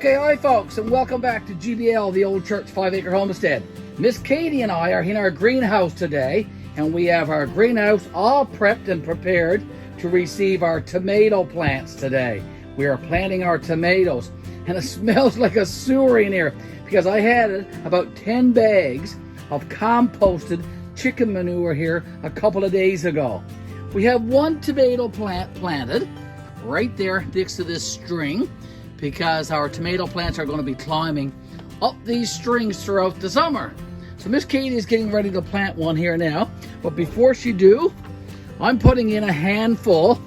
Okay, hi folks, and welcome back to GBL, the Old Church 5-Acre Homestead. Miss Katie and I are in our greenhouse today, and we have our greenhouse all prepped and prepared to receive our tomato plants today. We are planting our tomatoes, and it smells like a sewer in here because I had about 10 bags of composted chicken manure here a couple of days ago. We have one tomato plant planted right there next to this string, because our tomato plants are going to be climbing up these strings throughout the summer. So Miss Katie is getting ready to plant one here now. But before she do, I'm putting in a handful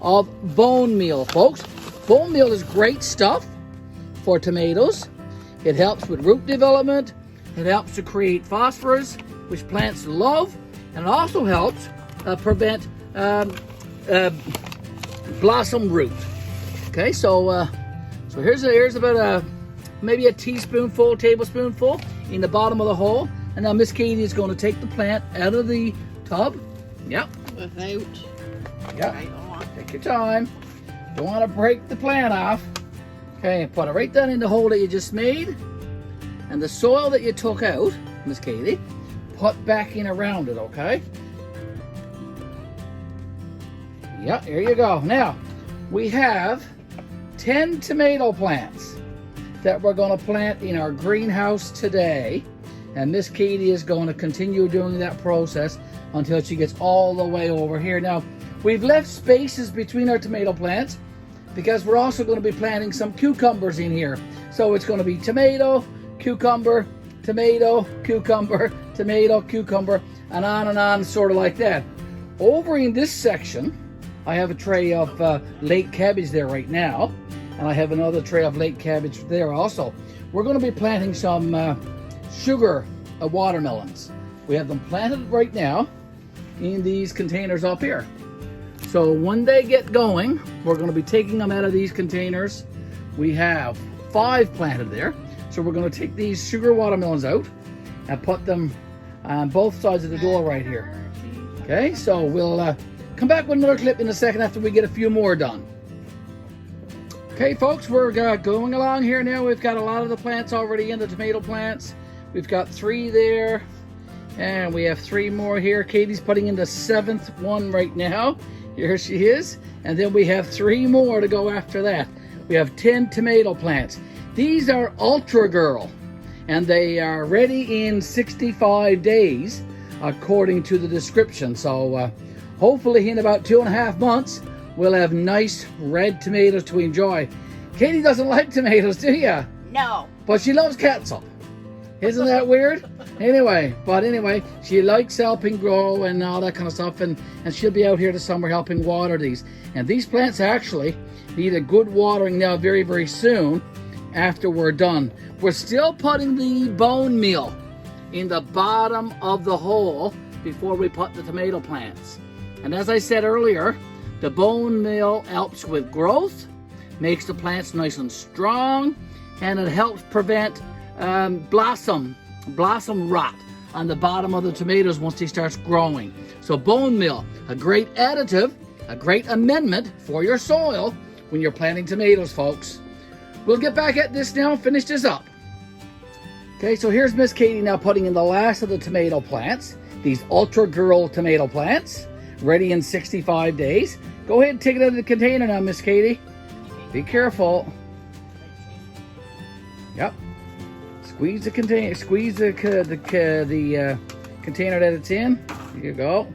of bone meal, folks. Bone meal is great stuff for tomatoes. It helps with root development. It helps to create phosphorus, which plants love. And it also helps prevent blossom root. Okay, so here's about maybe a teaspoonful, tablespoonful in the bottom of the hole. And now Miss Katie is going to take the plant out of the tub. Yep. Without. Yep. Take your time. Don't want to break the plant off. Okay, put it right down in the hole that you just made. And the soil that you took out, Miss Katie, put back in around it, okay? Yep, here you go. Now, we have 10 tomato plants that we're going to plant in our greenhouse today, and Miss Katie is going to continue doing that process until she gets all the way over here. Now, we've left spaces between our tomato plants because we're also going to be planting some cucumbers in here. So it's going to be tomato, cucumber, tomato, cucumber, tomato, cucumber, and on, sort of like that. Over in this section, I have a tray of Leyte cabbage there right now. And I have another tray of Leyte cabbage there also. We're going to be planting some sugar watermelons. We have them planted right now in these containers up here. So when they get going, we're going to be taking them out of these containers. We have 5 planted there. So we're going to take these sugar watermelons out and put them on both sides of the door right here. Okay, so we'll come back with another clip in a second after we get a few more done. Okay, folks, we're going along here now. We've got a lot of the plants already in, the tomato plants. We've got 3 there, and we have 3 more here. Katie's putting in the 7th one right now. Here she is. And then we have 3 more to go after that. We have 10 tomato plants. These are Ultra Girl, and they are ready in 65 days, according to the description. So hopefully in about 2.5 months, we'll have nice red tomatoes to enjoy. Katie doesn't like tomatoes, do you? No. But she loves catsup. Isn't that weird? Anyway, she likes helping grow and all that kind of stuff, and she'll be out here this summer helping water these. And these plants actually need a good watering now very, very soon after we're done. We're still putting the bone meal in the bottom of the hole before we put the tomato plants. And as I said earlier, the bone meal helps with growth, makes the plants nice and strong, and it helps prevent blossom rot on the bottom of the tomatoes once they start growing. So bone meal, a great additive, a great amendment for your soil when you're planting tomatoes, folks. We'll get back at this now and finish this up. Okay, so here's Miss Katie now putting in the last of the tomato plants, these Ultra Girl tomato plants, ready in 65 days. Go ahead and take it out of the container now, Miss Katie. Be careful. Yep. Squeeze the container. Squeeze the container that it's in. There you go.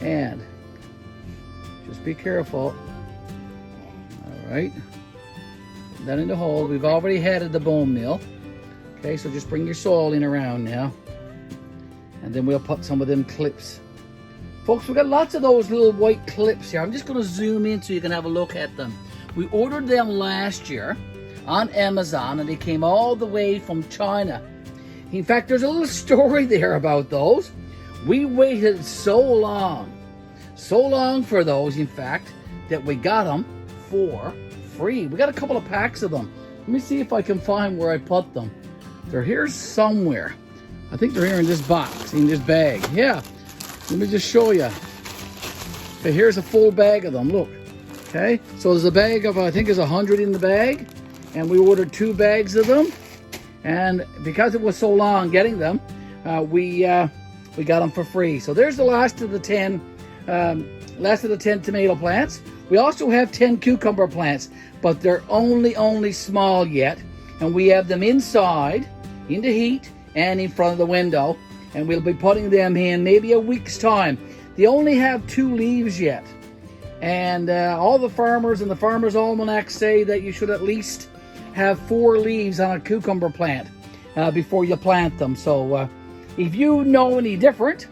And just be careful. All right. Put that in the hole. We've already added the bone meal. Okay, so just bring your soil in around now, and then we'll put some of them clips. Folks, we've got lots of those little white clips here. I'm just going to zoom in so you can have a look at them. We ordered them last year on Amazon, and they came all the way from China. In fact, there's a little story there about those. We waited so long for those, in fact, that we got them for free. We got a couple of packs of them. Let me see if I can find where I put them. They're here somewhere. I think they're here in this box, in this bag. Yeah. Let me just show you. Okay, here's a full bag of them, look. Okay, so there's a bag of, I think there's 100 in the bag. and we ordered 2 bags of them. And because it was so long getting them, we got them for free. So there's the last of the 10 tomato plants. We also have 10 cucumber plants, but they're only small yet, and we have them inside in the heat and in front of the window, and we'll be putting them in maybe a week's time. They only have 2 leaves yet, and all the farmers and the Farmer's Almanac say that you should at least have 4 leaves on a cucumber plant before you plant them. So if you know any different,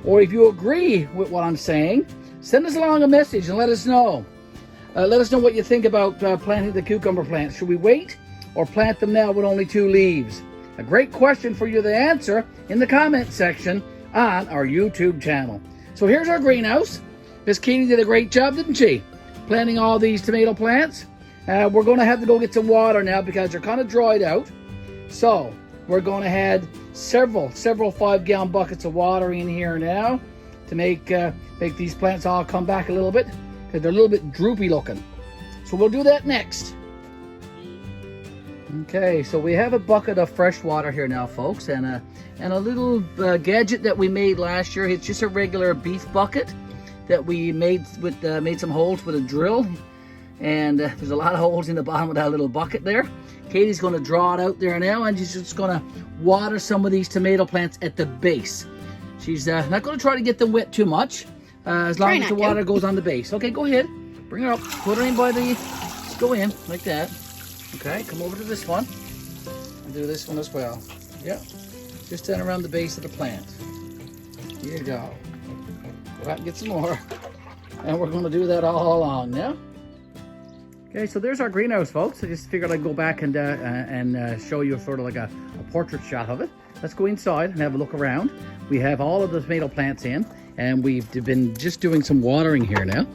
or if you agree with what I'm saying, send us along a message and let us know. Let us know what you think about planting the cucumber plants. Should we wait or plant them now with only 2 leaves? A great question for you to answer in the comment section on our YouTube channel. So here's our greenhouse. Miss Katie did a great job, didn't she? Planting all these tomato plants. We're going to have to go get some water now because they're kind of dried out. So we're going to add several 5-gallon buckets of water in here now to make these plants all come back a little bit, because they're a little bit droopy looking. So we'll do that next. Okay, so we have a bucket of fresh water here now, folks, and a little gadget that we made last year. It's just a regular beef bucket that we made some holes with a drill, and there's a lot of holes in the bottom of that little bucket there. Katie's going to draw it out there now, and she's just going to water some of these tomato plants at the base. She's not going to try to get them wet too much, as long as the water goes on the base. Okay, go ahead. Bring her up. Put her in by the... Just go in, like that. Okay, come over to this one. And do this one as well. Yep. Just down around the base of the plant. Here you go. Go out and get some more. And we're going to do that all along now. Okay, so there's our greenhouse, folks. I just figured I'd go back and show you sort of like a portrait shot of it. Let's go inside and have a look around. We have all of the tomato plants in, and we've been just doing some watering here now.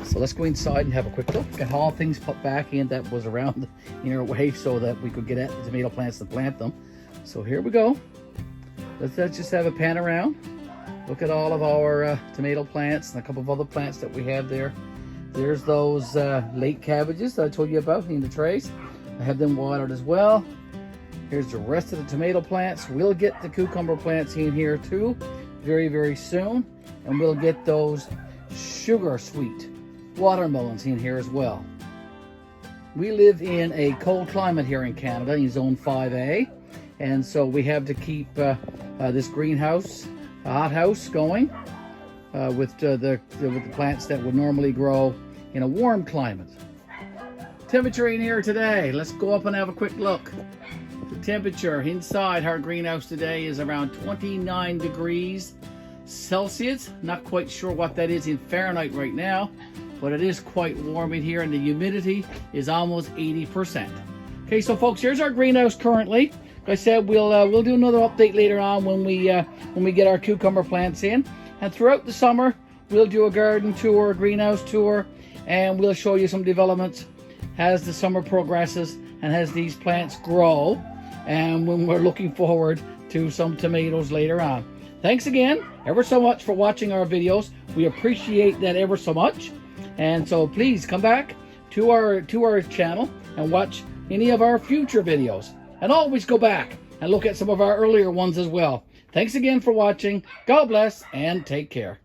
So let's go inside and have a quick look at all things put back in that was around in our way so that we could get at the tomato plants to plant them. So here we go. Let's just have a pan around. Look at all of our tomato plants and a couple of other plants that we have there. There's those Leyte cabbages that I told you about in the trays. I have them watered as well. Here's the rest of the tomato plants. We'll get the cucumber plants in here too very, very soon. And we'll get those sugar sweet watermelons in here as well. We live in a cold climate here in Canada in Zone 5A. And so we have to keep this greenhouse, a hothouse going with the plants that would normally grow in a warm climate. Temperature in here today. Let's go up and have a quick look. The temperature inside our greenhouse today is around 29 degrees Celsius. Not quite sure what that is in Fahrenheit right now, but it is quite warm in here, and the humidity is almost 80%. Okay, so folks, here's our greenhouse currently. Like I said, we'll do another update later on when we get our cucumber plants in, and throughout the summer we'll do a garden tour, a greenhouse tour, and we'll show you some developments as the summer progresses and as these plants grow, and when we're looking forward to some tomatoes later on. Thanks again ever so much for watching our videos. We appreciate that ever so much. And so please come back to our channel and watch any of our future videos. And always go back and look at some of our earlier ones as well. Thanks again for watching. God bless and take care.